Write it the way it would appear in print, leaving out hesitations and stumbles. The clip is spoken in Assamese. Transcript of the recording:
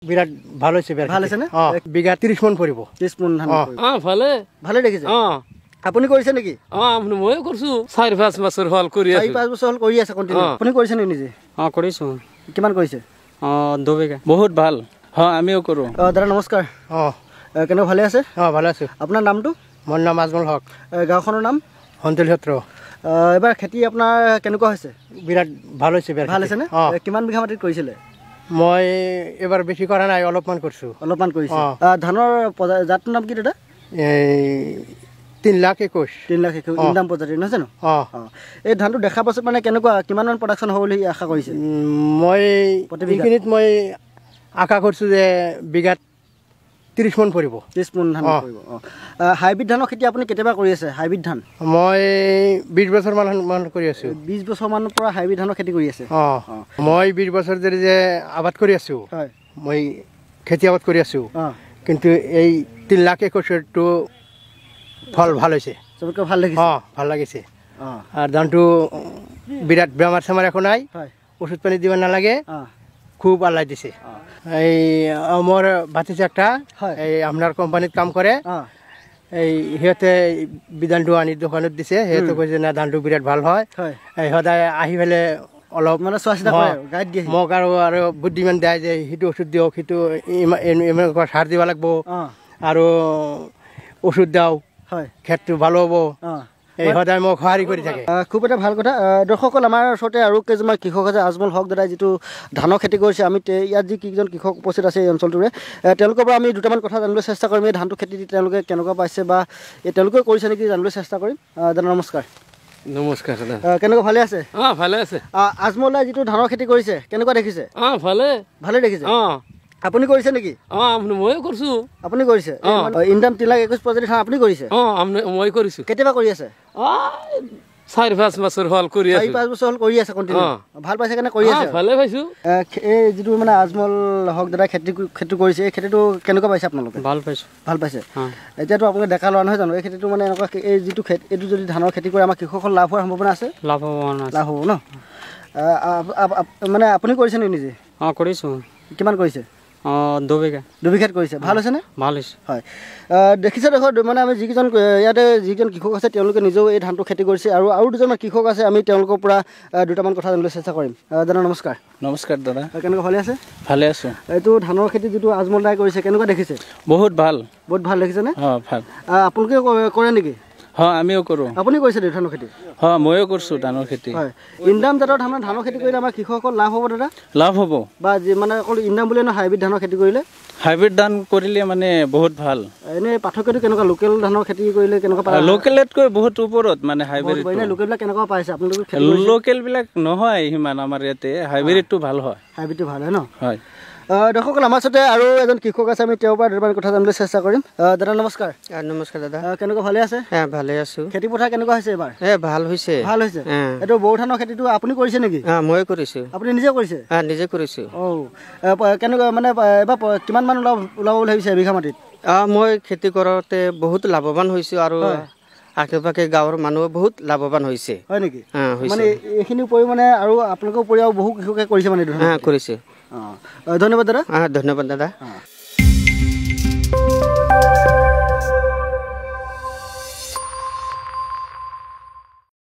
বিরাট ভালো হইছে ভালো হইছে না বিঘা 30 মন পড়িব 30 মন ধান পড়িব ভালে ভালে দেখিছে আপুনি কৰিছে নেকি আপনি মই কৰছু 4-5 বছৰ হল কৰি আছো 4-5 বছৰ হল কৰি আছে কন্টিনিউ আপুনি কৰিছে নে নিজে কৰিছো কিমান কৰিছে 2 বিঘা বহুত ভাল আমিও কৰো দাদা নমস্কাৰ কেনে ভালে আছে ভালে আছো আপোনাৰ নামটো মোৰ নাম আজমল হক গাঁওখনৰ নাম হন্তলিহত্ৰ এবাৰ খেতি আপোনাৰ কেনেকুৱা হৈছে বিৰাট ভালো হইছে ভাল আছে না কিমান বিঘা মাটিত কৰিছিলে মই এবাৰ বেছি কৰা নাই অলপমান কৰছো অলপমান কৰিছে ধানৰ জাতৰ নাম কি দাদা 3,21,000 3,21,000 ইনদাম প্ৰজাতিৰ নহয় জানো এই ধানটো দেখা পাছত মানে কেনেকুৱা কিমান মান প্ৰডাকশন হ'ব বুলি আশা কৰিছে মই এইখিনিত মই আশা করছো যে বিঘাত 30 মন পড়িব 30 মন ধান পড়িব হাইব্রিড ধানৰ খেতি আপুনি কেতিয়াবা কৰি আছে হাইব্ৰিড ধান মই 20 বছৰ মান কৰি আছো 20 বছৰ মানৰ পৰা হাইব্ৰিড ধানৰ খেতি কৰি আছে মই 20 বছৰ ধৰি যে আবাদ কৰি আছো হয় মই খেতি আবাদ কৰি আছো কিন্তু এই 3,21,000 টো ফল ভাল হৈছে সবকে ভাল লাগিছে ভাল লাগিছে আর ধানটো বিরাট বেমার সেমার এখন নাই ওষুধ পানি দিব নালাগে খুব আল্লাহ দিছে এই আমার ভাতিজা একটা এই আপনার কোম্পানিত কাম করে এই সিহঁতে বিধানটো আনি দোকানত দিছে সিহঁতে কৈছে না ধানটো বিরাট ভাল হয় এই সদায় আহি পেলে অলপ মানে চোৱাচিতা কৰে গাইড দিয়ে মোক আৰু বুদ্ধিমান দিয়ে যে সিটো ওষুধ দিয়ক সিটো এনেকুৱা সাৰ দিব লাগিব আৰু ওষুধ দাও খেতটো ভালো হ'ব এই সদায় মোক সহায় কৰি থাকে খুব এটা ভাল কথা দৰ্শকসকল আমাৰ ওচৰতে আৰু কেইজনমান কৃষক আছে আজমল হক দাদাই যিটো ধানৰ খেতি কৰিছে আমি ইয়াত যি কেইজন কৃষক উপস্থিত আছে এই অঞ্চলটোৰে তেওঁলোকৰ পৰা আমি দুটামান কথা জানিবলৈ চেষ্টা কৰিম এই ধানটো খেতি তেওঁলোকে কেনেকুৱা পাইছে বা তেওঁলোকে কৰিছে নেকি জানিবলৈ চেষ্টা কৰিম দাদা নমস্কাৰ নমস্কাৰ দাদা কেনেকুৱা ভালে আছে ভালে আছে আজমল দাই যিটো ধানৰ খেতি কৰিছে কেনেকুৱা দেখিছে ভালে দেখিছে আপুনি কৰিছে নেকি আপনি মই কৰছু আপুনি কৰিছে ইনদাম 3,21,000 প্ৰজাতিৰ ধান আপুনি কৰিছে মই কৰিছো কেতিয়াবা কৰি আছে 4-5 বছৰ হল কৰি আছো 4-5 বছৰ হল কৰি আছে কন্টিনিউ ভাল পাইছে কেনে কৰি আছে ভালে পাইছো এই যিটো মানে আজমল হক দাদা খেতি কৰিছে এই খেতিটো কেনেকুৱা পাইছে আপোনালোকে ভাল পাইছে এতিয়াতো আপুনি দেখা লোৱা নহয় জানো এই খেতিটো মানে এনেকুৱা এই যিটো খেতি এইটো যদি ধানৰ খেতি কৰে আমাৰ কৃষকৰ লাভ হোৱাৰ সম্ভাৱনা আছে লাভ হ'ব ন মানে আপুনি কৰিছে নে নিজে কৰিছো কিমান কৰিছে 2 বিঘা 2 বিঘাত কৰিছে ভাল হৈছে নে ভাল হৈছে হয় দেখিছে দেখো মানে আমি যিজন ইয়াতে যিজন কৃষক আছে তেওঁলোকে নিজেও এই ধানটো খেতি কৰিছে আৰু দুজন কৃষক আছে আমি তেওঁলোকৰ পৰা দুটামান কথা জানিবলৈ চেষ্টা কৰিম দাদা নমস্কাৰ নমস্কাৰ দাদা কেনেকুৱা ভালে আছে ভালে আছো এইটো ধানৰ খেতি যিটো আজমল দাই কৰিছে কেনেকুৱা দেখিছে বহুত ভাল দেখিছে নে ভাল আপোনালোকে কৰে নেকি আমিও কৰো আপুনি কৰিছে ধানৰ খেতি ময়ো কৰিছো ধানৰ খেতি ইনদাম জাতৰ ধানৰ খেতি কৰিলে আমাৰ কৃষকৰ লাভ হ'ব দাদা লাভ হ'ব বা মানে অকল ইনদাম বুলিয়ে নহয় হাইব্ৰিড ধানৰ খেতি কৰিলে হাইব্ৰিড ধান কৰিলে মানে বহুত ভাল এনে পাৰ্থক্যটো কেনেকুৱা লোকেল ধানৰ খেতি কৰিলে কেনেকুৱা পায় লোকেলতকৈ বহুত ওপৰত মানে হাইব্ৰিড লোকেলবিলাক কেনেকুৱা পাইছে আপোনালোকে লোকেল বিলাক নহয় সিমান আমাৰ ইয়াতে হাইব্ৰিডটো ভাল হয় হাইব্ৰিডটো ভাল হয় ন হয় দৰ্শকসকল আমাৰ ওচৰতে আৰু এজন কৃষক আছে আমি তেওঁৰ পৰা দুটামান কথা জানিবলৈ চেষ্টা কৰিম দাদা নমস্কাৰ নমস্কাৰ দাদা কেনেকুৱা ভালে আছে ভালে আছো খেতি পথাৰ কেনেকুৱা হৈছে এবাৰ ভাল হৈছে এইটো বড়ো ধানৰ খেতিটো আপুনি কৰিছে নেকি মই কৰিছো আপুনি নিজে কৰিছে নিজে কৰিছো কেনেকুৱা মানে এবাৰ কিমান মান ওলাব বুলি ভাবিছে এবিঘা মাটিত মই খেতি কৰোঁতে বহুত লাভৱান হৈছো আৰু আশে পাশে গাঁৱৰ মানুহ বহুত লাভৱান হৈছে হয় নেকি মানে এইখিনি উপৰি মানে আৰু আপোনালোকৰ উপৰি আৰু বহু কৃষকে কৰিছে মানে কৰিছে ধন্যবাদ দাদা ধন্যবাদ দাদা